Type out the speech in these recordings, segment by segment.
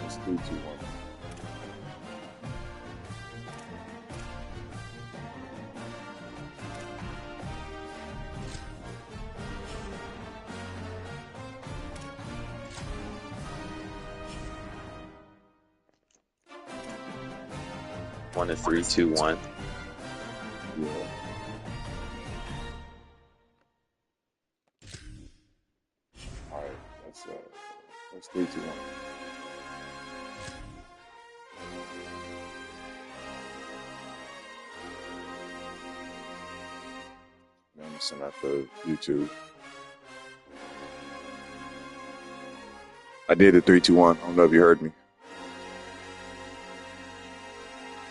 It's 3-2-1. One to 3-2-1. Yeah. All right, that's 3-2-1. Man, I'm sending out the YouTube. I did the 3-2-1. I don't know if you heard me.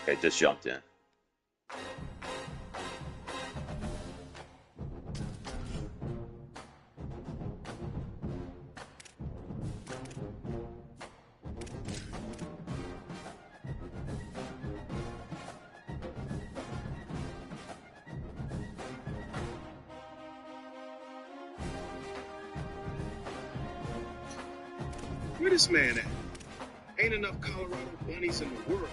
Okay, just jumped in. Where this man at? Ain't enough Colorado bunnies in the world.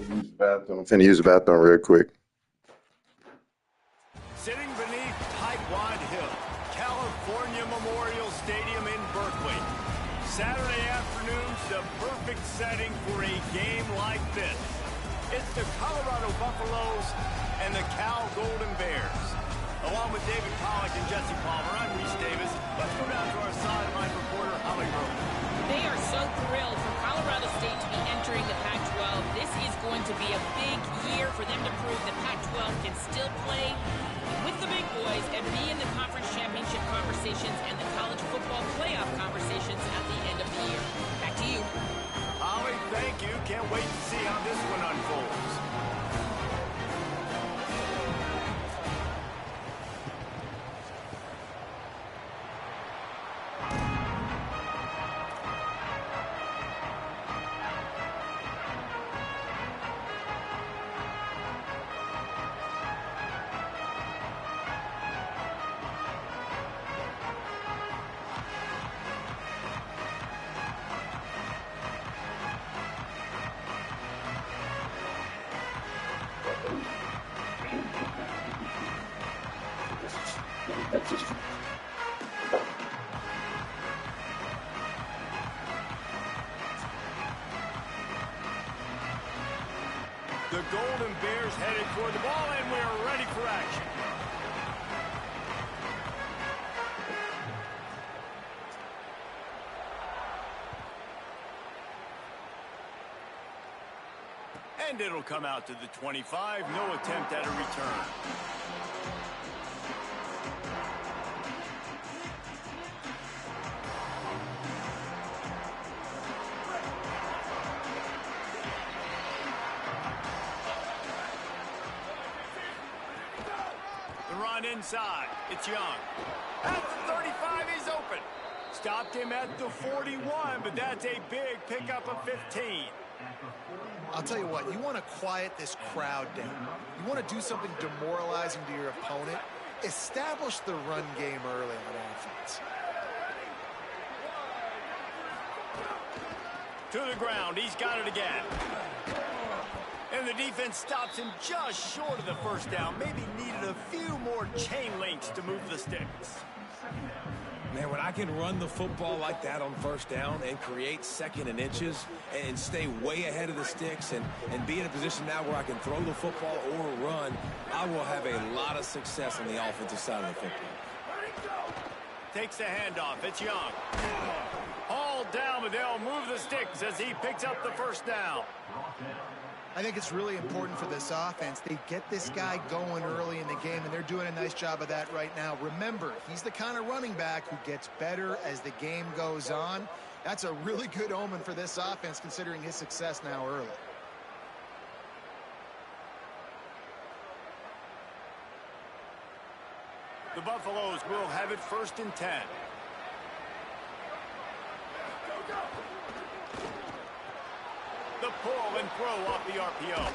Use the bathroom. I'm finna use the bathroom real quick. Sitting beneath Tightwad Hill, California Memorial Stadium in Berkeley. Saturday afternoon's the perfect setting for a game like this. It's the Colorado Buffaloes and the Cal Golden Bears. Along with David Pollack and Jesse Palmer, I'm Reese Davis. Let's go down to our sideline reporter, Holly Rowe. They are so thrilled for Colorado State to be entering the Pac-12. This is going to be a big year for them to prove that Pac-12 can still play with the big boys and be in the conference championship conversations and the college football playoff conversations at the end of the year. Back to you. Holly, thank you. Can't wait to see how this one unfolds. The Golden Bears headed for the ball, and we are ready for action. And it'll come out to the 25. No attempt at a return. The run inside. It's Young. At the 35, he's open. Stopped him at the 41, but that's a big pickup of 15. I'll tell you what, you want to quiet this crowd down. You want to do something demoralizing to your opponent. establish the run game early on offense. To the ground, he's got it again. And the defense stops him just short of the first down. Maybe needed a few more chain links to move the sticks. Man, when I can run the football like that on first down and create 2nd and inches and stay way ahead of the sticks and be in a position now where I can throw the football or run, I will have a lot of success on the offensive side of the football. Takes the handoff. It's Young. Hauled down, but they'll move the sticks as he picks up the first down. I think it's really important for this offense. They get this guy going early in the game, and they're doing a nice job of that right now. Remember, he's the kind of running back who gets better as the game goes on. That's a really good omen for this offense, considering his success now early. The Buffaloes will have it 1st and 10. The pull and throw off the RPO.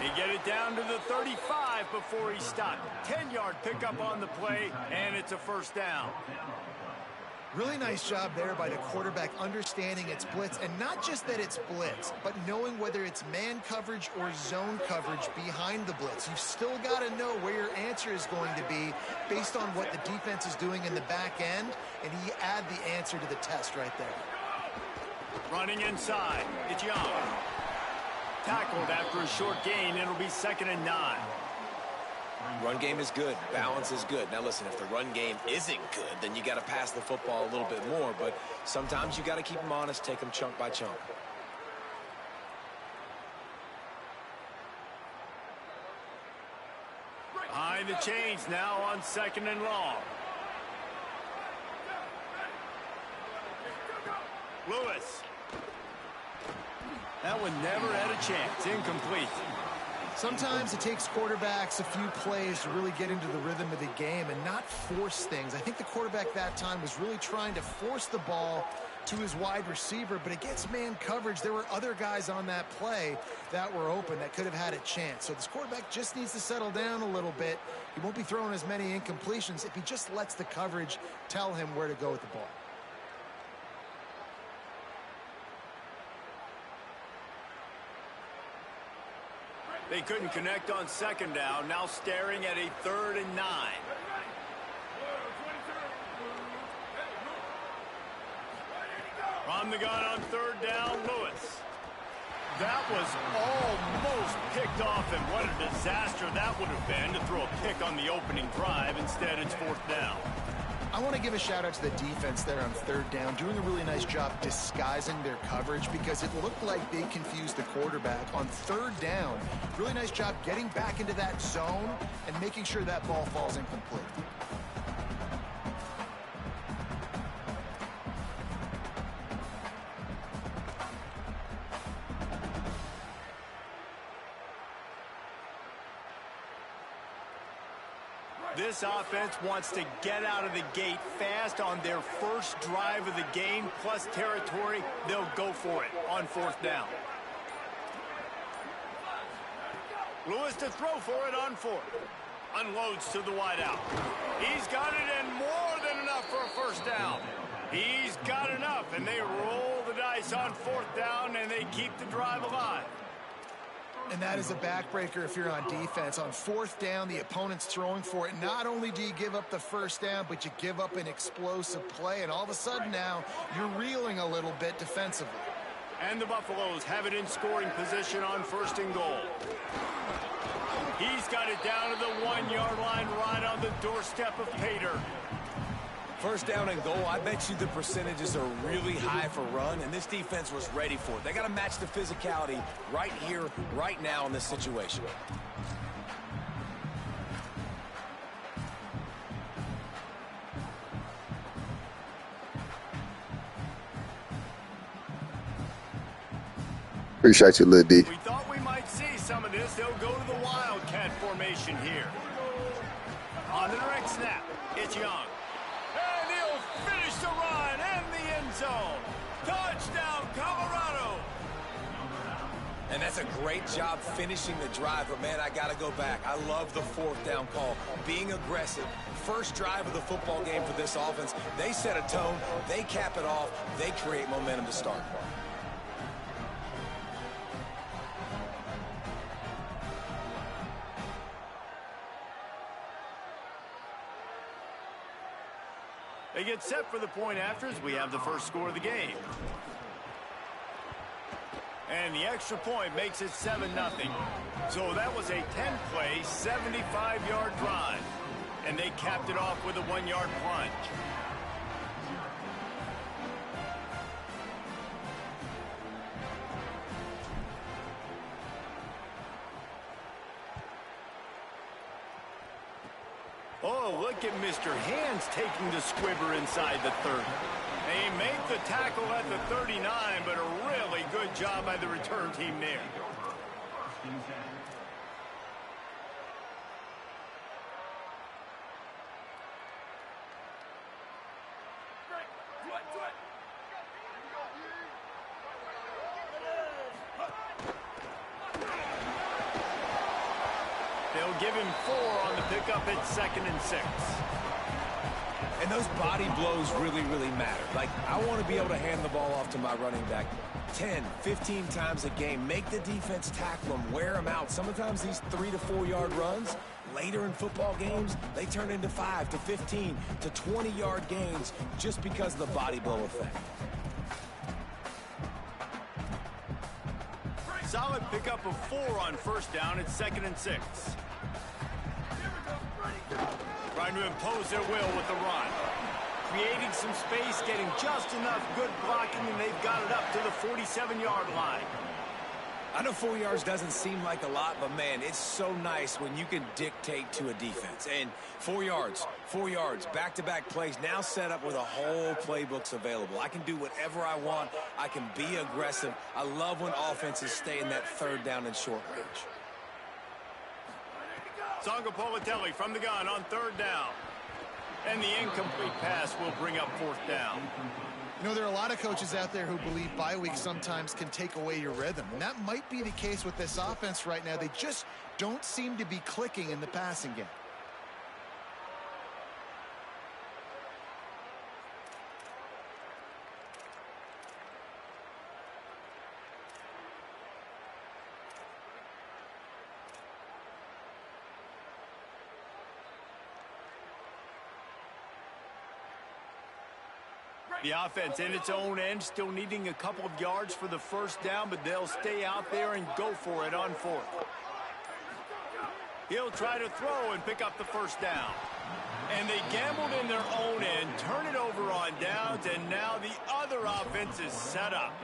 They get it down to the 35 before he's stopped. 10-yard pickup on the play, and it's a first down. Really nice job there by the quarterback understanding it's blitz, and not just that it's blitz, but knowing whether it's man coverage or zone coverage behind the blitz. You've still got to know where your answer is going to be based on what the defense is doing in the back end, and he add the answer to the test right there. Running inside, it's Young. Tackled after a short gain, it'll be 2nd and 9. Run game is good. Balance is good. Now listen, if the run game isn't good, then you got to pass the football a little bit more. But sometimes you got to keep them honest, take them chunk by chunk. Behind the chains now on 2nd and long. Lewis. That one never had a chance. Incomplete. Sometimes it takes quarterbacks a few plays to really get into the rhythm of the game and not force things. I think the quarterback that time was really trying to force the ball to his wide receiver, but against man coverage, there were other guys on that play that were open that could have had a chance. So this quarterback just needs to settle down a little bit. He won't be throwing as many incompletions if he just lets the coverage tell him where to go with the ball. They couldn't connect on 2nd down. Now staring at a 3rd and 9. From the gun on 3rd down, Lewis. That was almost picked off, and what a disaster that would have been to throw a pick on the opening drive. Instead, it's 4th down. I want to give a shout out to the defense there on 3rd down, doing a really nice job disguising their coverage because it looked like they confused the quarterback on 3rd down. Really nice job getting back into that zone and making sure that ball falls incomplete. This offense wants to get out of the gate fast on their first drive of the game, plus territory. They'll go for it on 4th down. Lewis to throw for it on 4th. Unloads to the wideout. He's got it and more than enough for a first down. He's got enough, and they roll the dice on 4th down, and they keep the drive alive. And that is a backbreaker if you're on defense. On 4th down, the opponent's throwing for it. Not only do you give up the first down, but you give up an explosive play. And all of a sudden now, you're reeling a little bit defensively. And the Buffaloes have it in scoring position on 1st and goal. He's got it down to the 1-yard line right on the doorstep of Pater. 1st down and goal, I bet you the percentages are really high for run, and this defense was ready for it. They got to match the physicality right here, right now in this situation. Appreciate you, Lil D. We thought we might see some of this. They'll go to the Wildcat formation here. On the direct snap, it's Young. And he'll finish the run in the end zone. Touchdown, Colorado. And that's a great job finishing the drive, but man, I gotta go back. I love the fourth down call. Being aggressive, first drive of the football game for this offense. They set a tone, they cap it off, they create momentum to start. They get set for the point after as we have the first score of the game. And the extra point makes it 7-0. So that was a 10-play, 75-yard drive. And they capped it off with a 1-yard plunge. Oh, look at Mr. Hands taking the squibber inside the 30. They make the tackle at the 39, but a really good job by the return team there. They'll give him 4 on the pickup at 2nd and 6. And those body blows really, really matter. Like, I want to be able to hand the ball off to my running back 10, 15 times a game. Make the defense tackle them, wear them out. Sometimes these 3 to 4 yard runs, later in football games, they turn into 5 to 15 to 20 yard gains just because of the body blow effect. Solid pickup of 4 on first down at 2nd and 6. Trying to impose their will with the run. Creating some space, getting just enough good blocking, and they've got it up to the 47-yard line. I know 4 yards doesn't seem like a lot, but man, it's so nice when you can dictate to a defense. And 4 yards, back-to-back plays, now set up with a whole playbooks available. I can do whatever I want. I can be aggressive. I love when offenses stay in that 3rd down and short range. Songo Politelli from the gun on 3rd down. And the incomplete pass will bring up 4th down. You know, there are a lot of coaches out there who believe bye week sometimes can take away your rhythm. And that might be the case with this offense right now. They just don't seem to be clicking in the passing game. The offense in its own end, still needing a couple of yards for the first down, but they'll stay out there and go for it on 4th. He'll try to throw and pick up the first down. And they gambled in their own end, turn it over on downs, and now the other offense is set up.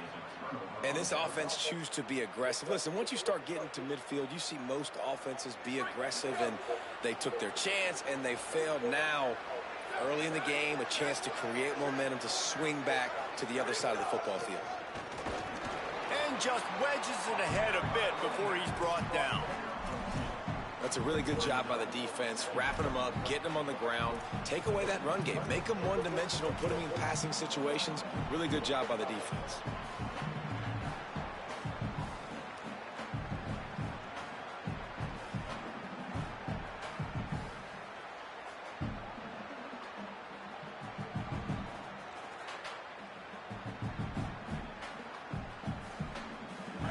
And this offense chooses to be aggressive. Listen, once you start getting to midfield, you see most offenses be aggressive, and they took their chance, and they failed. Now, early in the game, a chance to create momentum to swing back to the other side of the football field. And just wedges it ahead a bit before he's brought down. That's a really good job by the defense, wrapping them up, getting them on the ground, take away that run game, make them one-dimensional, put them in passing situations. Really good job by the defense.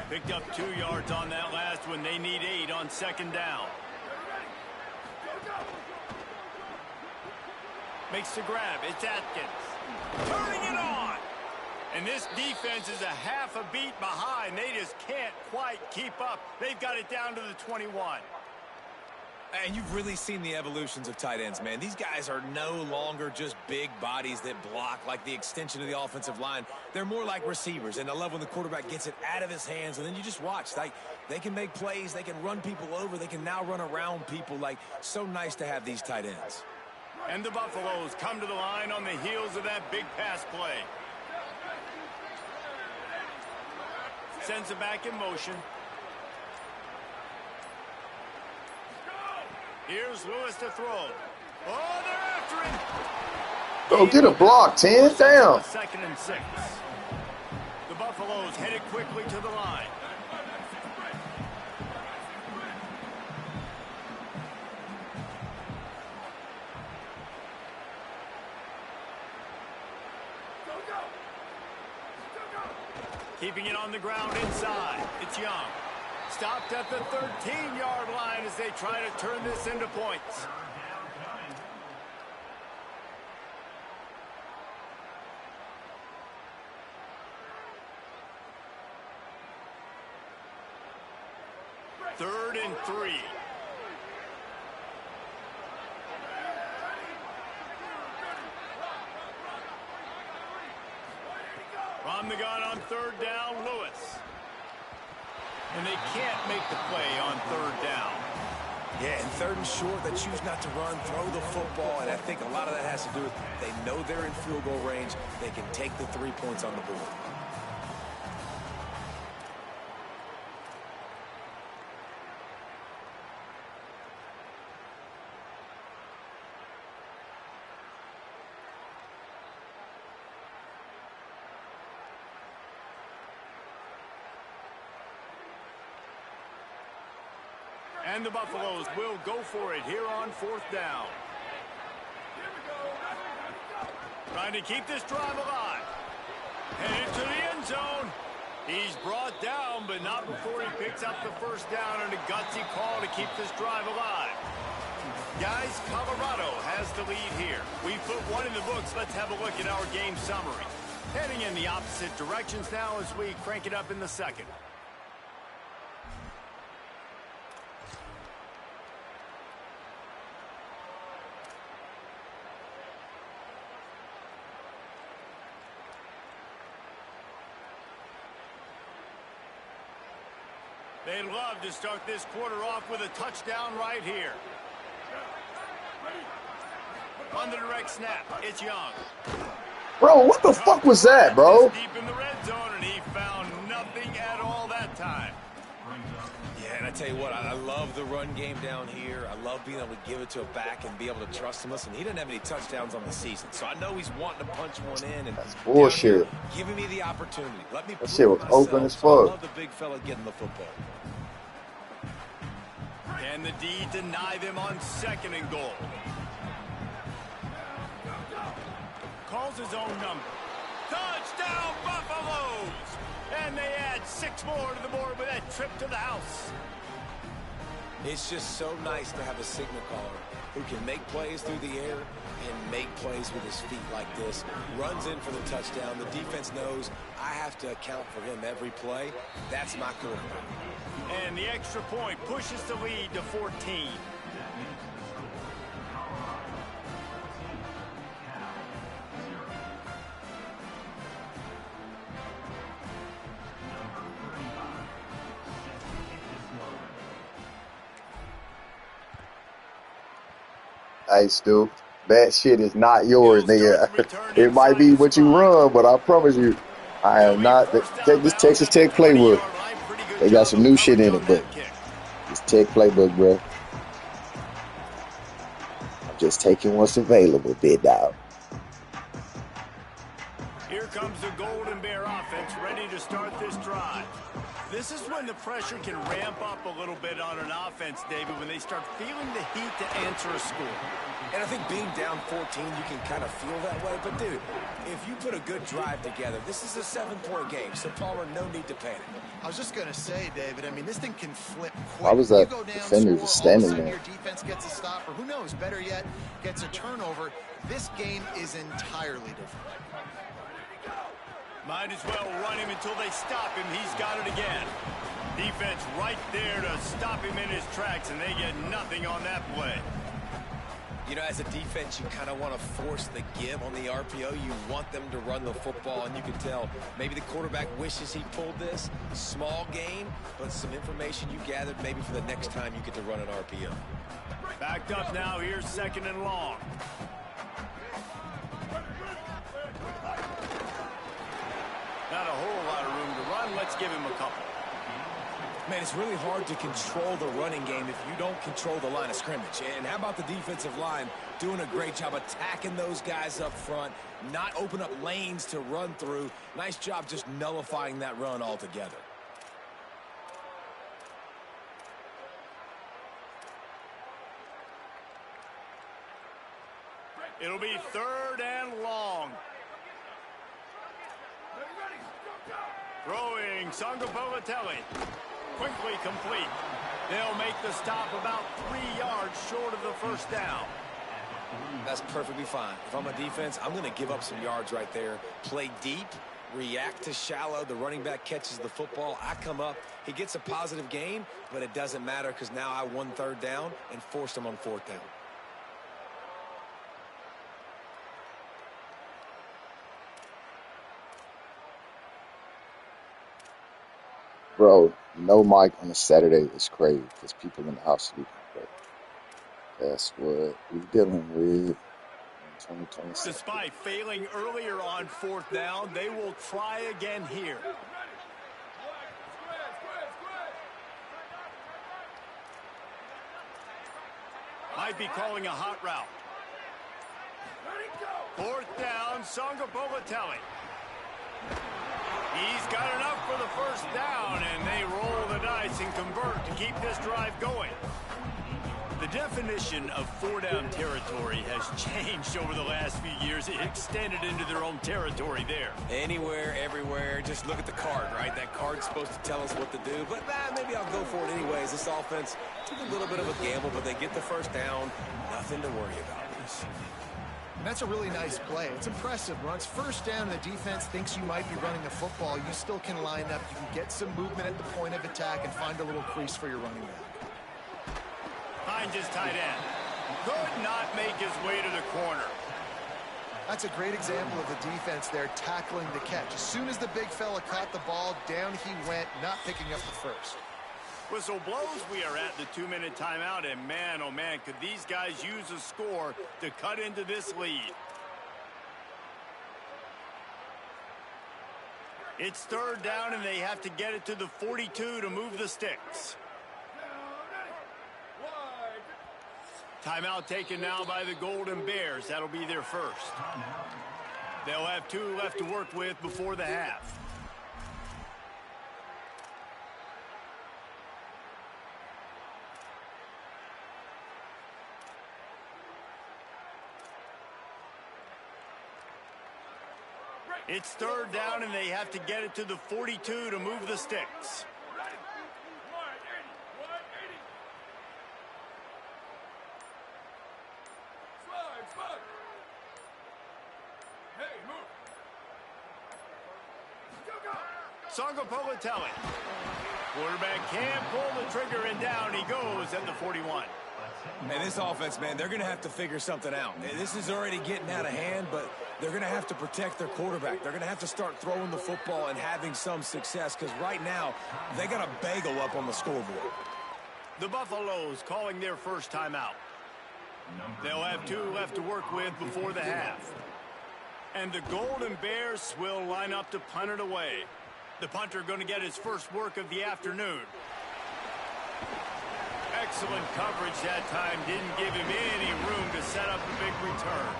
Picked up 2 yards on that last one. They need 8 on 2nd down. Makes the grab. It's Atkins. Turning it on. And this defense is a half a beat behind. They just can't quite keep up. They've got it down to the 21. And you've really seen the evolutions of tight ends, man. These guys are no longer just big bodies that block like the extension of the offensive line. They're more like receivers, and I love when the quarterback gets it out of his hands, and then you just watch. Like, they can make plays, they can run people over, they can now run around people. Like, so nice to have these tight ends. And the Buffaloes come to the line on the heels of that big pass play. Sends it back in motion. Here's Lewis to throw. Oh, they're after him. Go get a block, 10 down. 2nd and 6. The Buffaloes headed quickly to the line. Keeping it on the ground inside. It's Young. Stopped at the 13-yard line as they try to turn this into points. Third and 3. From the gun on third down, Lewis. And they can't make the play on third down. Yeah, and third and short, they choose not to run, throw the football, and I think a lot of that has to do with they know they're in field goal range. They can take the 3 points on the board. And the Buffaloes will go for it here on fourth down. Trying to keep this drive alive. Headed to the end zone. He's brought down, but not before he picks up the first down and a gutsy call to keep this drive alive. Guys, Colorado has the lead here. We put one in the books. Let's have a look at our game summary. Heading in the opposite directions now as we crank it up in the second. They'd love to start this quarter off with a touchdown right here. On the direct snap, it's Young. Bro, what the fuck was that, bro? Deep in the red zone, and he found nothing at all that time. Yeah, and I tell you what, I love the run game down here. I love being able to give it to a back and be able to trust him. Listen, he didn't have any touchdowns on the season, so I know he's wanting to punch one in. And that's bullshit. Giving me the opportunity. Let me that shit was myself. open as fuck. So I love the big fella getting the football. And the D deny them on second and goal. Calls his own number. Touchdown, Buffaloes! And they add 6 more to the board with that trip to the house. It's just so nice to have a signal caller who can make plays through the air and make plays with his feet like this. Runs in for the touchdown. The defense knows I have to account for him every play. That's my quarterback. And the extra point pushes the lead to 14. Hey, Stu, that shit is not yours, nigga. It might be what you run, but I promise you, I am not. This Texas Tech playbook, they got some new shit in it, but this Tech playbook, bro. I'm just taking what's available, big dog. Here comes the Golden Bear offense ready to start this drive. This is when the pressure can ramp up a little bit on an offense, David, when they start feeling the heat to answer a score. And I think being down 14, you can kind of feel that way. But, dude, if you put a good drive together, this is a 7-point game. So, Palmer, no need to panic. I was just going to say, David, I mean, this thing can flip quick. Why was that you go down, defender score, just standing all of a sudden there? your defense gets a stop, or who knows, better yet, gets a turnover. This game is entirely different. Might as well run him until they stop him. He's got it again. Defense right there to stop him in his tracks, and they get nothing on that play. You know, as a defense, you kind of want to force the give on the RPO. You want them to run the football, and you can tell maybe the quarterback wishes he pulled this. Small gain, but some information you gathered maybe for the next time you get to run an RPO. Backed up now. Here's second and long. Not a whole lot of room to run. Let's give him a couple. Man, it's really hard to control the running game if you don't control the line of scrimmage. And how about the defensive line doing a great job attacking those guys up front, not open up lanes to run through. Nice job just nullifying that run altogether. It'll be third and long. Throwing Sangapolatelli. Quickly complete. They'll make the stop about 3 yards short of the first down. That's perfectly fine. If I'm a defense, I'm going to give up some yards right there. Play deep, react to shallow. The running back catches the football. I come up. He gets a positive gain, but it doesn't matter because now I won 3rd down and forced him on 4th down. Bro, no mic on a Saturday is crazy because people in the house sleeping. But that's what we dealing with in 2026. Despite failing earlier on 4th down, they will try again here. Might be calling a hot route. 4th down, Sangapolatelli. He's got enough for the first down, and they roll the dice and convert to keep this drive going. The definition of 4-down territory has changed over the last few years. It extended into their own territory there. Anywhere, everywhere, just look at the card, right? That card's supposed to tell us what to do, but maybe I'll go for it anyways. This offense took a little bit of a gamble, but they get the first down. Nothing to worry about. And that's a really nice play. It's impressive. Once first down, the defense thinks you might be running the football. You still can line up. You can get some movement at the point of attack and find a little crease for your running back. Finds his tight end. Could not make his way to the corner. That's a great example of the defense there tackling the catch. As soon as the big fella caught the ball, down he went, not picking up the first. Whistle blows. We are at the 2-minute timeout, and man, oh man, could these guys use a score to cut into this lead. It's 3rd down, and they have to get it to the 42 to move the sticks. Timeout taken now by the Golden Bears. That'll be their first. They'll have 2 left to work with before the half. It's 3rd down, and they have to get it to the 42 to move the sticks. Sangapolatelli. Quarterback can't pull the trigger, and down he goes at the 41. And this offense, man, they're going to have to figure something out. This is already getting out of hand, but they're going to have to protect their quarterback. They're going to have to start throwing the football and having some success because right now they got a bagel up on the scoreboard. The Buffaloes calling their first timeout. They'll have 2 left to work with before the half. And the Golden Bears will line up to punt it away. The punter going to get his first work of the afternoon. Excellent coverage that time. Didn't give him any room to set up a big return.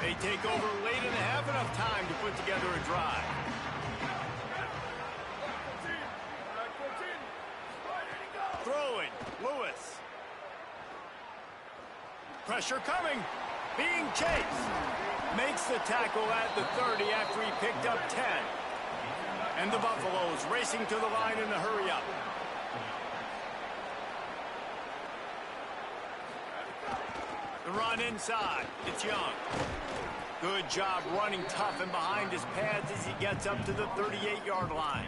They take over late and have enough time to put together a drive. Throwing, Lewis. Pressure coming, being chased. Makes the tackle at the 30 after he picked up 10. And the Buffaloes racing to the line in a hurry up. The run inside, it's Young. Good job running tough and behind his pads as he gets up to the 38-yard line.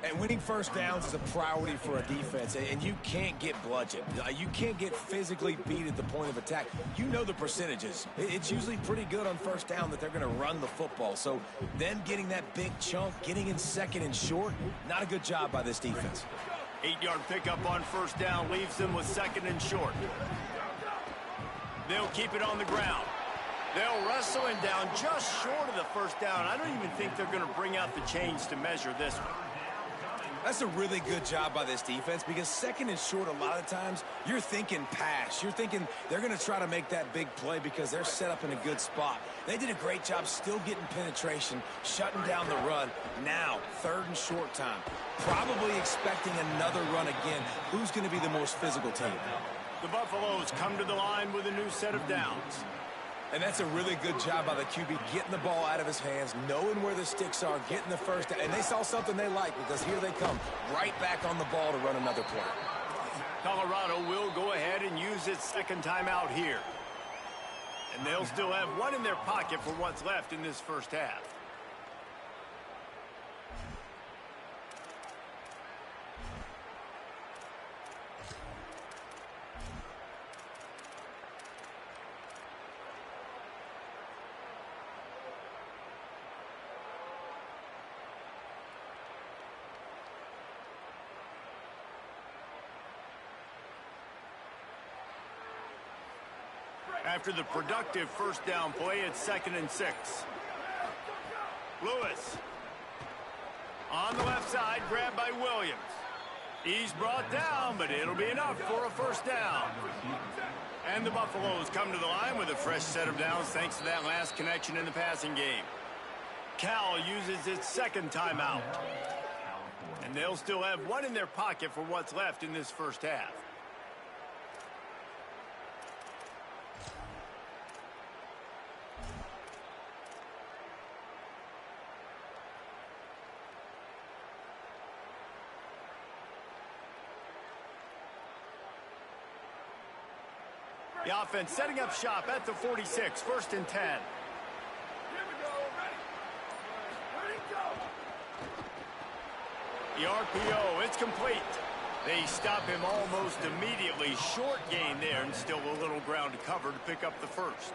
And winning first downs is a priority for a defense, and you can't get bludgeoned. You can't get physically beat at the point of attack. You know the percentages. It's usually pretty good on first down that they're going to run the football. So them getting that big chunk, getting in 2nd and short, not a good job by this defense. 8-yard pickup on first down leaves them with 2nd and short. They'll keep it on the ground. They'll wrestle him down just short of the first down. I don't even think they're going to bring out the chains to measure this one. That's a really good job by this defense because second and short, a lot of times, you're thinking pass. You're thinking they're going to try to make that big play because they're set up in a good spot. They did a great job still getting penetration, shutting down the run. Now, third and short time. Probably expecting another run again. Who's going to be the most physical team? The Buffaloes come to the line with a new set of downs. And that's a really good job by the QB, getting the ball out of his hands, knowing where the sticks are, getting the first down. And they saw something they like because here they come, right back on the ball to run another play. Colorado will go ahead and use its second timeout here. And they'll still have one in their pocket for what's left in this first half. After the productive first down play, it's 2nd and 6. Lewis. On the left side, grabbed by Williams. He's brought down, but it'll be enough for a first down. And the Buffaloes come to the line with a fresh set of downs thanks to that last connection in the passing game. Cal uses its second timeout. And they'll still have one in their pocket for what's left in this first half. The offense setting up shop at the 46, 1st and 10. Here we go. Ready, go. The RPO, it's complete. They stop him almost immediately. Short gain there and still a little ground to cover to pick up the first.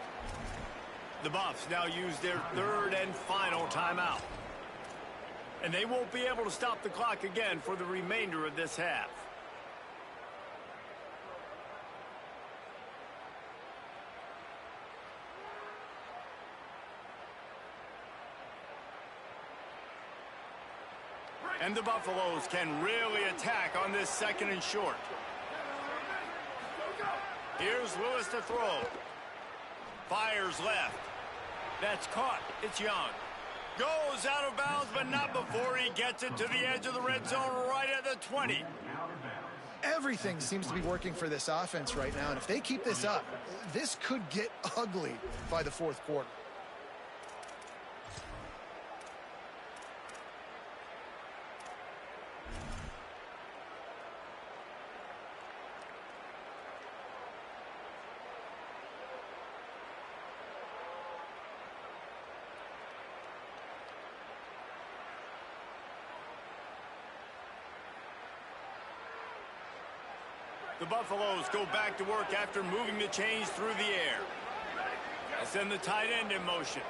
The Buffs now use their third and final timeout. And they won't be able to stop the clock again for the remainder of this half. And the Buffaloes can really attack on this 2nd and short. Here's Lewis to throw. Fires left. That's caught. It's Young. Goes out of bounds, but not before he gets it to the edge of the red zone right at the 20. Everything seems to be working for this offense right now, and if they keep this up, this could get ugly by the fourth quarter. The Buffaloes go back to work after moving the chains through the air. They'll send the tight end in motion.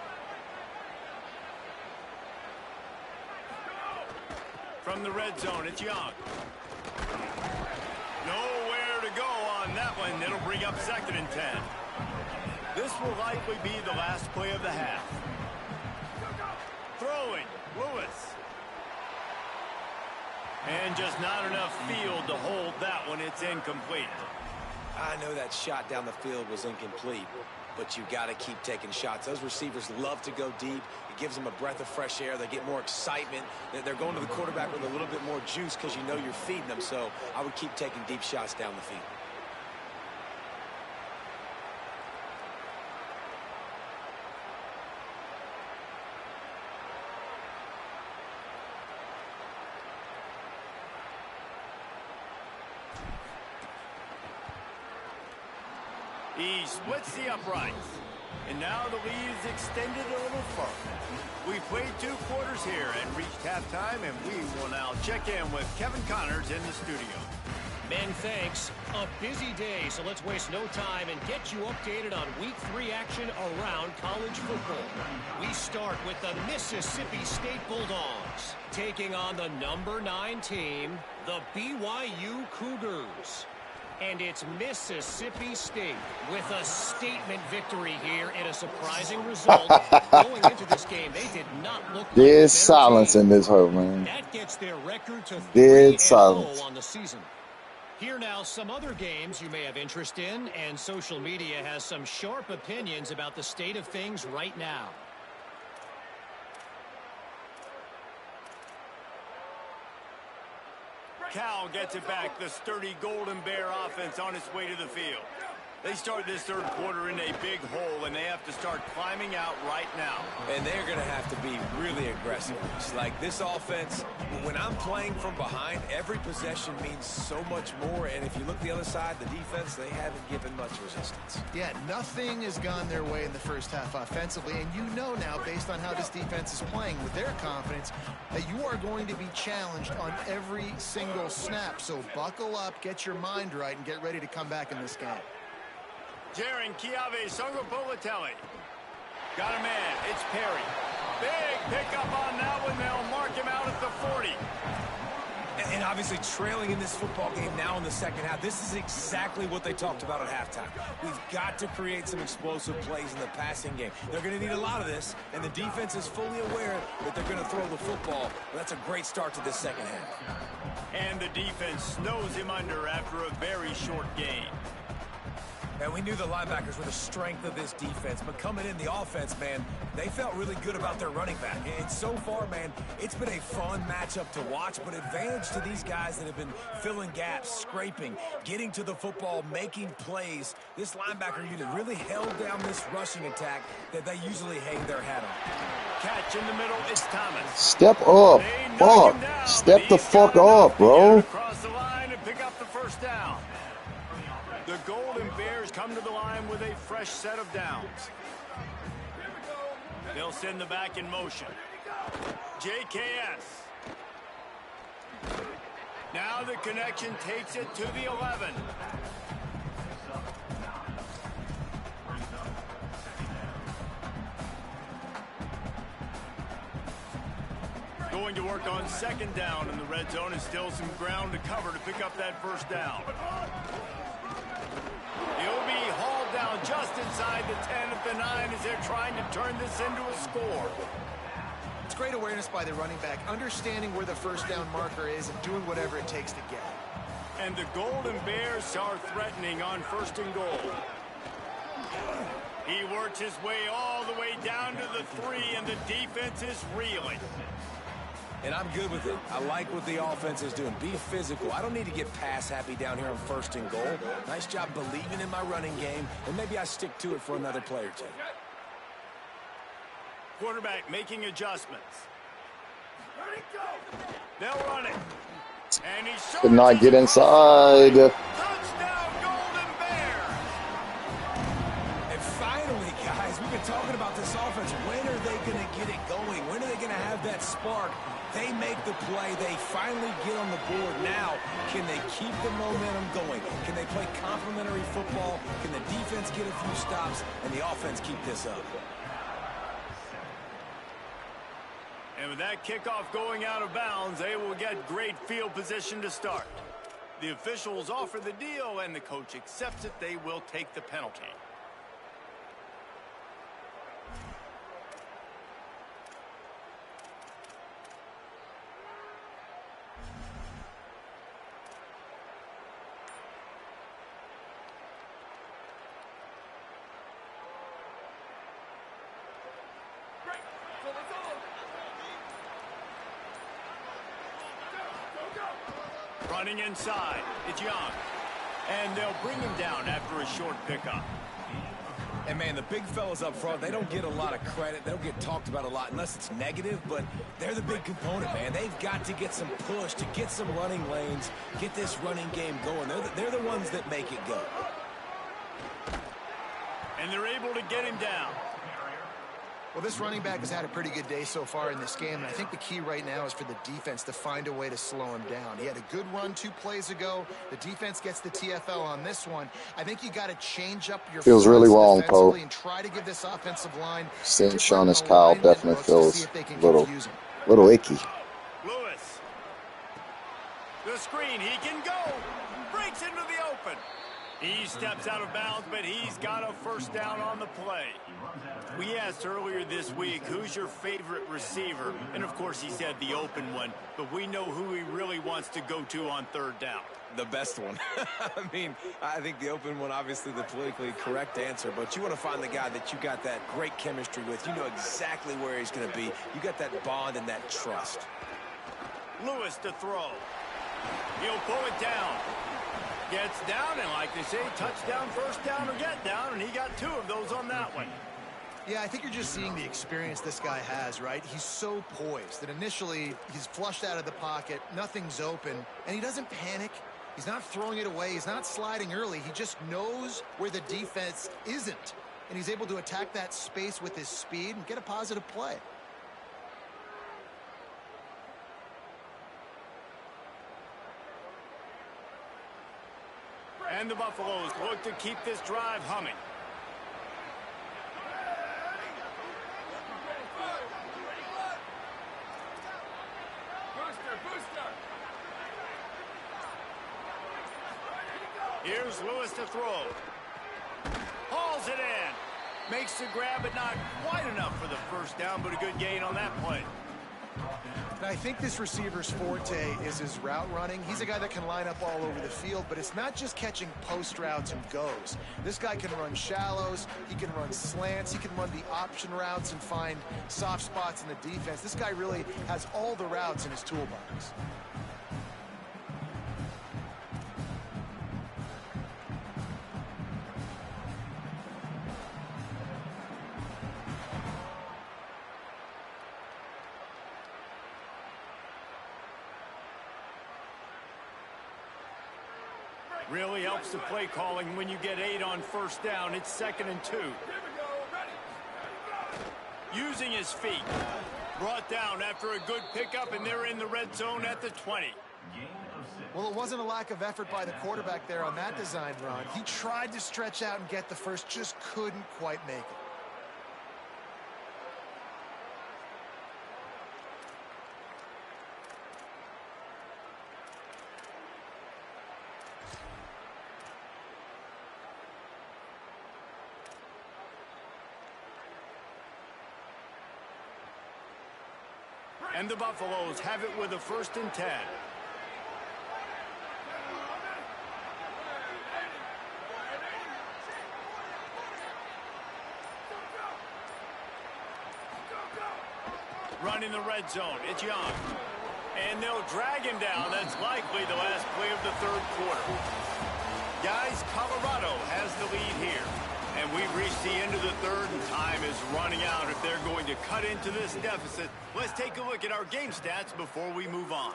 From the red zone, it's Young. Nowhere to go on that one. It'll bring up 2nd and 10. This will likely be the last play of the half. Throwing, Lewis. And just not enough field to hold that one. It's incomplete. I know that shot down the field was incomplete, but you got to keep taking shots. Those receivers love to go deep. It gives them a breath of fresh air. They get more excitement. They're going to the quarterback with a little bit more juice because you know you're feeding them. So I would keep taking deep shots down the field. He splits the uprights. And now the lead is extended a little further. We played 2 quarters here and reached halftime, and we will now check in with Kevin Connors in the studio. Men, thanks. A busy day, so let's waste no time and get you updated on Week 3 action around college football. We start with the Mississippi State Bulldogs, taking on the number 9 team, the BYU Cougars. And it's Mississippi State with a statement victory here in a surprising result. Going into this game, they did not look like the Dead better silence team. in this hurt, man. That gets their record to Dead 3-0 silence. on the season. Here now, some other games you may have interest in, and social media has some sharp opinions about the state of things right now. Cal gets it back. The sturdy Golden Bear offense on its way to the field. They start this third quarter in a big hole, and they have to start climbing out right now. And they're going to have to be really aggressive. It's like this offense, when I'm playing from behind, every possession means so much more. And if you look the other side, the defense, they haven't given much resistance. Yeah, nothing has gone their way in the first half offensively. And you know now, based on how this defense is playing with their confidence, that you are going to be challenged on every single snap. So buckle up, get your mind right, and get ready to come back in this game. Jaron Chiave Songopolatelli. Got a man. It's Perry. Big pickup on that one. They'll mark him out at the 40. And obviously trailing in this football game now in the second half. This is exactly what they talked about at halftime. We've got to create some explosive plays in the passing game. They're going to need a lot of this, and the defense is fully aware that they're going to throw the football. But that's a great start to this second half. And the defense snows him under after a very short game. And we knew the linebackers were the strength of this defense, but coming in the offense, man, they felt really good about their running back. And so far, man, it's been a fun matchup to watch, but advantage to these guys that have been filling gaps, scraping, getting to the football, making plays. This linebacker unit really held down this rushing attack that they usually hang their hat on. Catch in the middle, it's Thomas. Step up. Fuck. Step the fuck up, bro. Across the line and pick up the first down. The Golden Bears come to the line with a fresh set of downs. They'll send the back in motion. JKS. Now the connection takes it to the 11. Going to work on second down in the red zone, and still some ground to cover to pick up that first down. He'll be hauled down just inside the 10 at the 9 as they're trying to turn this into a score. It's great awareness by the running back, understanding where the first down marker is and doing whatever it takes to get it. And the Golden Bears are threatening on first and goal. He works his way all the way down to the 3, and the defense is reeling. And I'm good with it. I like what the offense is doing. Be physical. I don't need to get pass happy down here on first and goal. Nice job believing in my running game, and maybe I stick to it for another play or two. Quarterback making adjustments. They'll run it. And he Could not get inside. Touchdown, Golden Bears! And finally, guys, we've been talking about this offense. When are they going to get it going? When are they going to have that spark? They make the play. They finally get on the board. Now, can they keep the momentum going? Can they play complementary football? Can the defense get a few stops and the offense keep this up? And with that kickoff going out of bounds, they will get great field position to start. The officials offer the deal, and the coach accepts it. They will take the penalty. Running inside, it's Young. And they'll bring him down after a short pickup. And, man, the big fellas up front, they don't get a lot of credit. They don't get talked about a lot unless it's negative, but they're the big component, man. They've got to get some push, to get some running lanes, get this running game going. They're the ones that make it go. And they're able to get him down. Well, this running back has had a pretty good day so far in this game, and I think the key right now is for the defense to find a way to slow him down. He had a good run 2 plays ago. The defense gets the TFL on this one. I think you got to change up your feels really wrong, Poe. and try to give this offensive line. Seeing Sean Kyle definitely feels a little icky. Lewis. The screen, he can go. Breaks gets into the open. He steps out of bounds, but he's got a first down on the play. We asked earlier this week, who's your favorite receiver? And, of course, he said the open one, but we know who he really wants to go to on third down. The best one. I mean, I think the open one, obviously the politically correct answer, but you want to find the guy that you got that great chemistry with. You know exactly where he's going to be. You got that bond and that trust. Lewis to throw. He'll pull it down. Gets down, and like they say, touchdown, first down, or get down, and he got 2 of those on that one. Yeah, I think you're just seeing the experience this guy has, right? He's so poised that initially he's flushed out of the pocket, nothing's open, and he doesn't panic. He's not throwing it away. He's not sliding early. He just knows where the defense isn't, and he's able to attack that space with his speed and get a positive play. And the Buffaloes look to keep this drive humming. Here's Lewis to throw. Hauls it in. Makes the grab, but not quite enough for the first down, but a good gain on that play. And I think this receiver's forte is his route running. He's a guy that can line up all over the field, but it's not just catching post routes and goes. This guy can run shallows, he can run slants, he can run the option routes and find soft spots in the defense. This guy really has all the routes in his toolbox. Really helps the play calling when you get 8 on first down. It's 2nd and 2. Using his feet. Brought down after a good pickup, and they're in the red zone at the 20. Well, it wasn't a lack of effort by the quarterback there on that design run. He tried to stretch out and get the first, just couldn't quite make it. And the Buffaloes have it with a 1st and 10. Running the red zone, it's Young. And they'll drag him down. That's likely the last play of the 3rd quarter. Guys, Colorado has the lead here. And we've reached the end of the 3rd, and time is running out if they're going to cut into this deficit. Let's take a look at our game stats before we move on.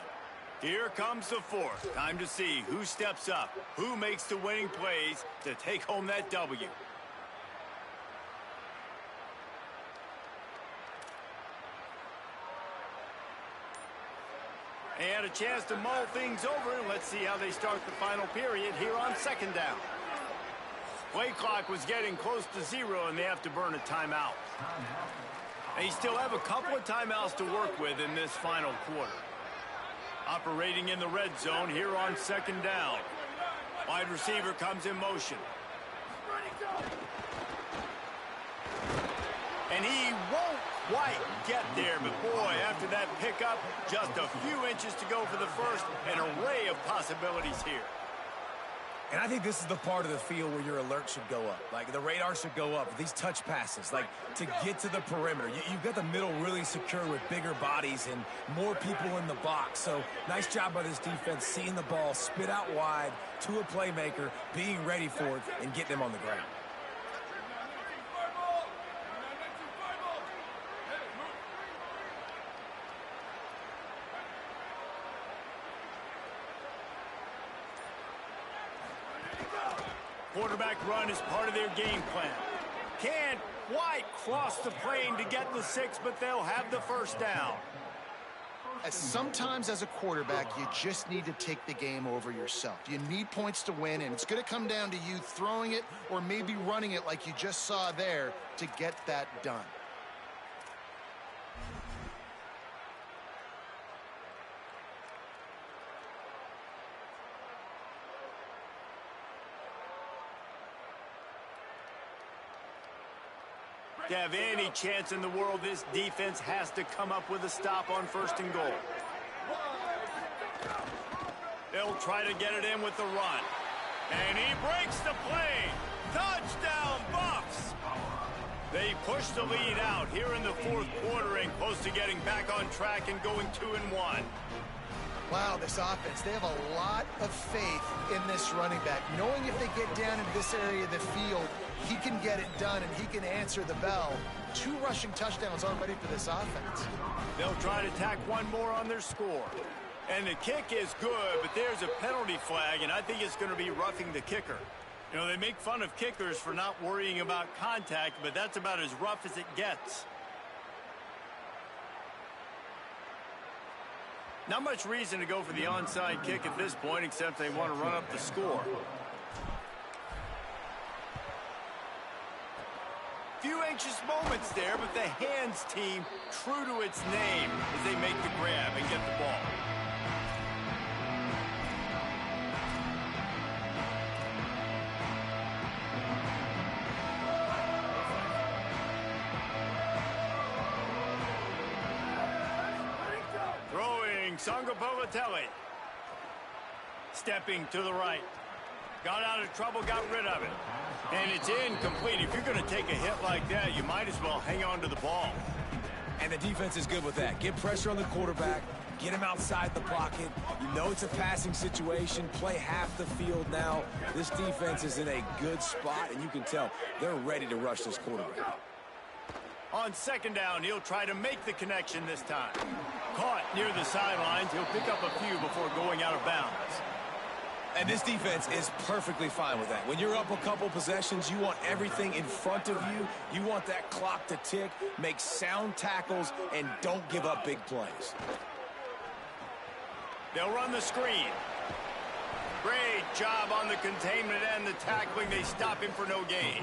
Here comes the 4th. Time to see who steps up, who makes the winning plays to take home that W. And a chance to mull things over, and let's see how they start the final period here on 2nd down. Play clock was getting close to 0, and they have to burn a timeout. They still have a couple of timeouts to work with in this final quarter. Operating in the red zone here on 2nd down. Wide receiver comes in motion. And he won't quite get there, but boy, after that pickup, just a few inches to go for the first. An array of possibilities here. And I think this is the part of the field where your alert should go up. Like, the radar should go up. These touch passes, like, to get to the perimeter. You've got the middle really secure with bigger bodies and more people in the box. So, nice job by this defense, seeing the ball, spit out wide to a playmaker, being ready for it, and getting him on the ground. Quarterback run is part of their game plan. Can't quite cross the plane to get the 6, but they'll have the first down. Sometimes as a quarterback, you just need to take the game over yourself. You need points to win, and it's going to come down to you throwing it or maybe running it like you just saw there to get that done. To have any chance in the world, this defense has to come up with a stop on 1st and goal. They'll try to get it in with the run. And he breaks the play. Touchdown, Buffs! They push the lead out here in the 4th quarter and close to getting back on track and going 2-1. Wow, this offense, they have a lot of faith in this running back. Knowing if they get down into this area of the field, he can get it done and he can answer the bell. 2 rushing touchdowns already for this offense. They'll try to tack one more on their score. And the kick is good, but there's a penalty flag, and I think it's going to be roughing the kicker. You know, they make fun of kickers for not worrying about contact, but that's about as rough as it gets. Not much reason to go for the onside kick at this point, except they want to run up the score. Few anxious moments there, but the hands team true to its name as they make the grab and get the ball. Sangopovatelli. Stepping to the right. Got out of trouble, got rid of it. And it's incomplete. If you're going to take a hit like that, you might as well hang on to the ball. And the defense is good with that. Get pressure on the quarterback. Get him outside the pocket. You know it's a passing situation. Play half the field now. This defense is in a good spot, and you can tell they're ready to rush this quarterback. On 2nd down, he'll try to make the connection this time. Caught near the sidelines. He'll pick up a few before going out of bounds. And this defense is perfectly fine with that. When you're up a couple possessions, you want everything in front of you. You want that clock to tick, make sound tackles, and don't give up big plays. They'll run the screen. Great job on the containment and the tackling. They stop him for no gain.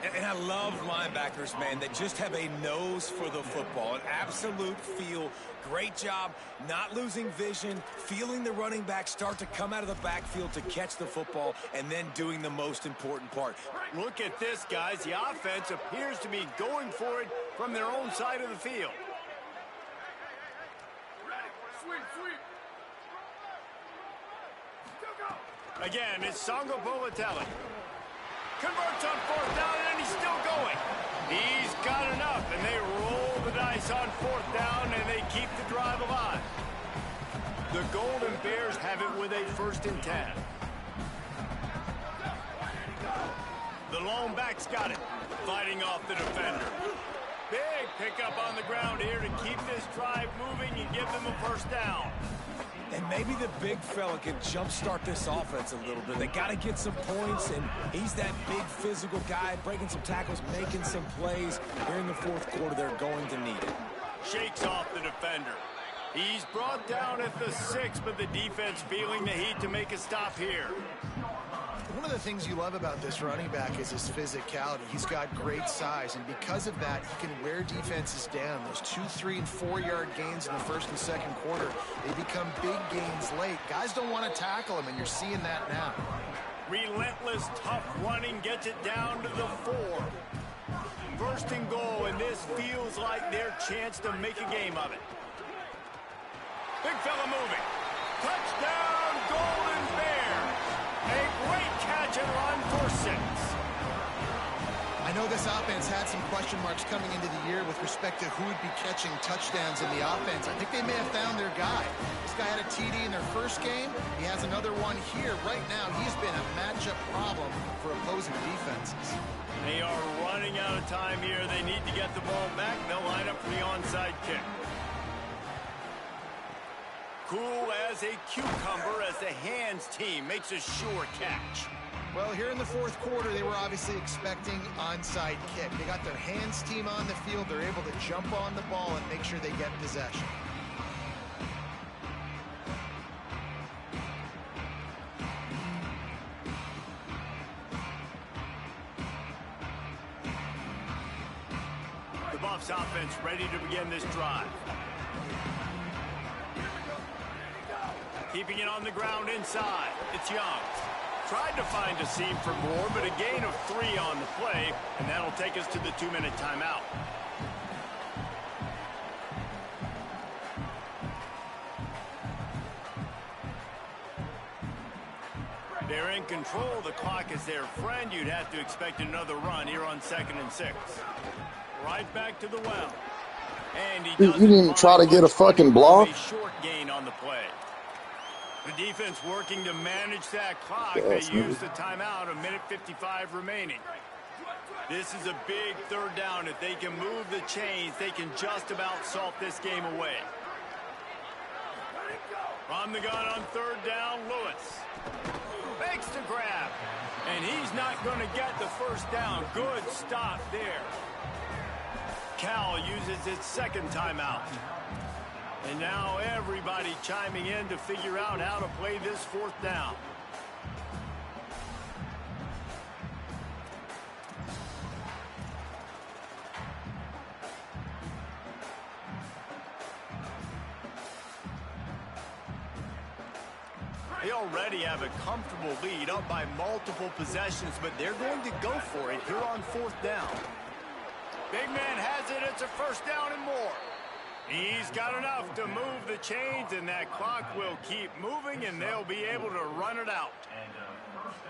And I love linebackers, man, that just have a nose for the football, an absolute feel. Great job not losing vision, feeling the running back start to come out of the backfield to catch the football, and then doing the most important part. Look at this, guys. The offense appears to be going for it from their own side of the field. Again, it's Sangopovatelli. Converts on 4th down, and he's still going. He's got enough, and they roll the dice on 4th down, and they keep the drive alive. The Golden Bears have it with a 1st and 10. The lone back's got it, fighting off the defender. Big pickup on the ground here to keep this drive moving and give them a 1st down. And maybe the big fella can jumpstart this offense a little bit. They got to get some points, and he's that big physical guy, breaking some tackles, making some plays. Here in the 4th quarter, they're going to need it. Shakes off the defender. He's brought down at the 6, but the defense feeling the heat to make a stop here. One of the things you love about this running back is his physicality. He's got great size, and because of that, he can wear defenses down. Those 2-, 3-, and 4-yard gains in the 1st and 2nd quarter, they become big gains late. Guys don't want to tackle him, and you're seeing that now. Relentless, tough running gets it down to the 4. 1st and goal, and this feels like their chance to make a game of it. Big fella moving. Touchdown, Golden Bears. A great catch and run for 6. I know this offense had some question marks coming into the year with respect to who would be catching touchdowns in the offense. I think they may have found their guy. This guy had a TD in their 1st game. He has another one here. Right now, he's been a matchup problem for opposing defenses. They are running out of time here. They need to get the ball back. They'll line up for the onside kick. Cool as a cucumber as the hands team makes a sure catch. Well, here in the 4th quarter, they were obviously expecting onside kick. They got their hands team on the field. They're able to jump on the ball and make sure they get possession. The Buffs offense ready to begin this drive. Keeping it on the ground inside. It's Young. Tried to find a seam for more, but a gain of 3 on the play, and that'll take us to the 2-minute timeout. They're in control. The clock is their friend. You'd have to expect another run here on 2nd and 6. Right back to the well. And he You didn't even try to get a fucking block. A short gain on the play. The defense working to manage that clock. Yes, they use the timeout, 1:55 remaining. This is a big 3rd down. If they can move the chains, they can just about salt this game away. From the gun on 3rd down, Lewis. Makes the grab. And he's not going to get the 1st down. Good stop there. Cal uses its 2nd timeout. And now everybody chiming in to figure out how to play this 4th down. They already have a comfortable lead, up by multiple possessions, but they're going to go for it here on 4th down. Big man has it. It's a 1st down and more. He's got enough to move the chains, and that clock will keep moving, and they'll be able to run it out.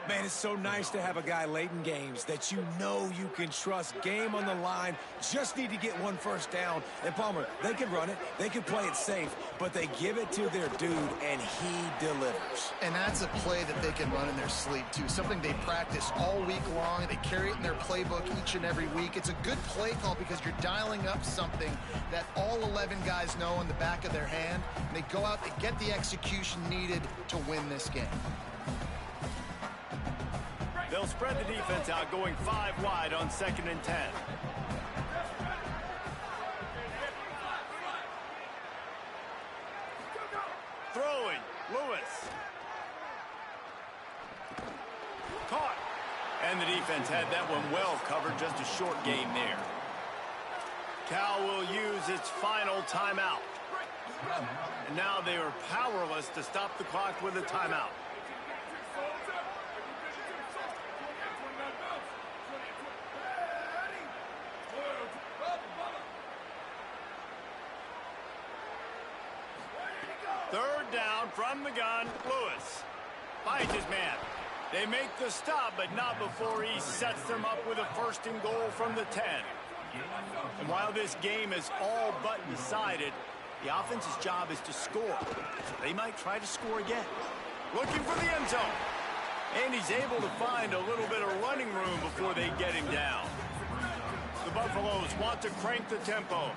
Man, it's so nice to have a guy late in games that you know you can trust. Game on the line. Just need to get 1 1st down. And Palmer, they can run it. They can play it safe. But they give it to their dude, and he delivers. And that's a play that they can run in their sleep, too. Something they practice all week long. They carry it in their playbook each and every week. It's a good play call because you're dialing up something that all 11 guys know in the back of their hand. And they go out, they get the execution needed to win this game. They'll spread the defense out, going 5 wide on 2nd and 10. Throwing, Lewis. Caught. And the defense had that one well covered, just a short gain there. Cal will use its final timeout. And now they are powerless to stop the clock with a timeout. Third down from the gun, Lewis. Finds his man. They make the stop, but not before he sets them up with a 1st and goal from the 10. And while this game is all but decided, the offense's job is to score. So they might try to score again. Looking for the end zone. And he's able to find a little bit of running room before they get him down. The Buffaloes want to crank the tempo.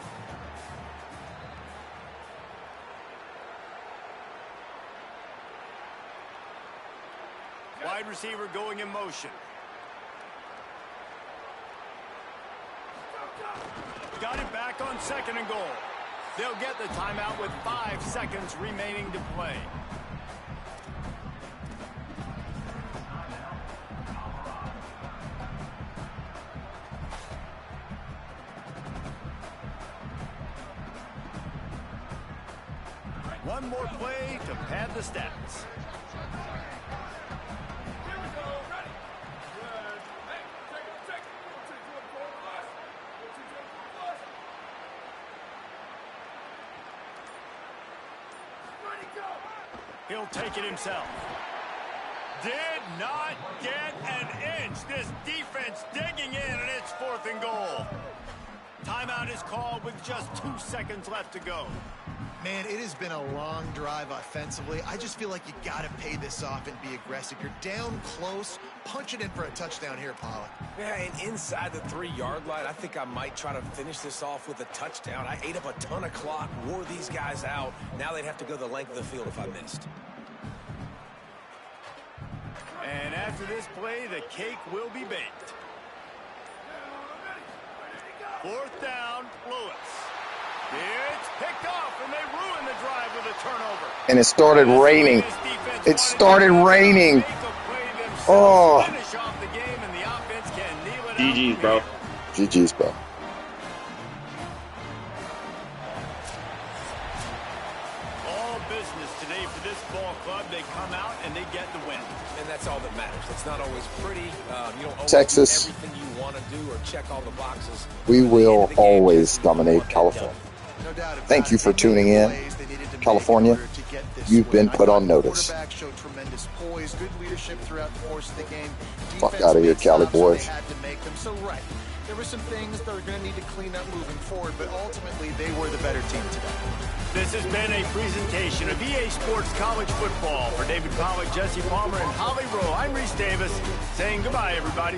Wide receiver going in motion. Got it back on 2nd and goal. They'll get the timeout with 5 seconds remaining to play. One more play to pad the stats. He'll take it himself. Did not get an inch. This defense digging in, and it's 4th and goal. Timeout is called with just 2 seconds left to go. Man, it has been a long drive offensively. I just feel like you got to pay this off and be aggressive. You're down close. Punch it in for a touchdown here, Pollock. Yeah, and inside the 3-yard line, I think I might try to finish this off with a touchdown. I ate up a ton of clock, wore these guys out. Now they'd have to go the length of the field if I missed. And after this play, the cake will be baked. 4th down, Lewis. It's picked off, and they ruin the drive with a turnover. And it started raining. It started raining. Oh. GG's, bro. GG's, bro. All business today for this ball club. They come out and they get the win. And that's all that matters. It's not always pretty. You don't always Texas, do everything you want to do or check all the boxes. we But at the end will of the game, always Jesse, you dominate want that California. No doubt about Thank you it. for They made tuning the in. plays they needed to make California, in order to get this you've win. been put I on thought the notice. quarterback showed tremendous poise, good leadership throughout the course of the game. Fuck Defense out of here, made Cali stops when boys. they had to make them. So right, there were some things that are going to need to clean up moving forward, but ultimately they were the better team today. This has been a presentation of EA Sports College Football. For David Pollack, Jesse Palmer, and Holly Rowe, I'm Reese Davis saying goodbye, everybody.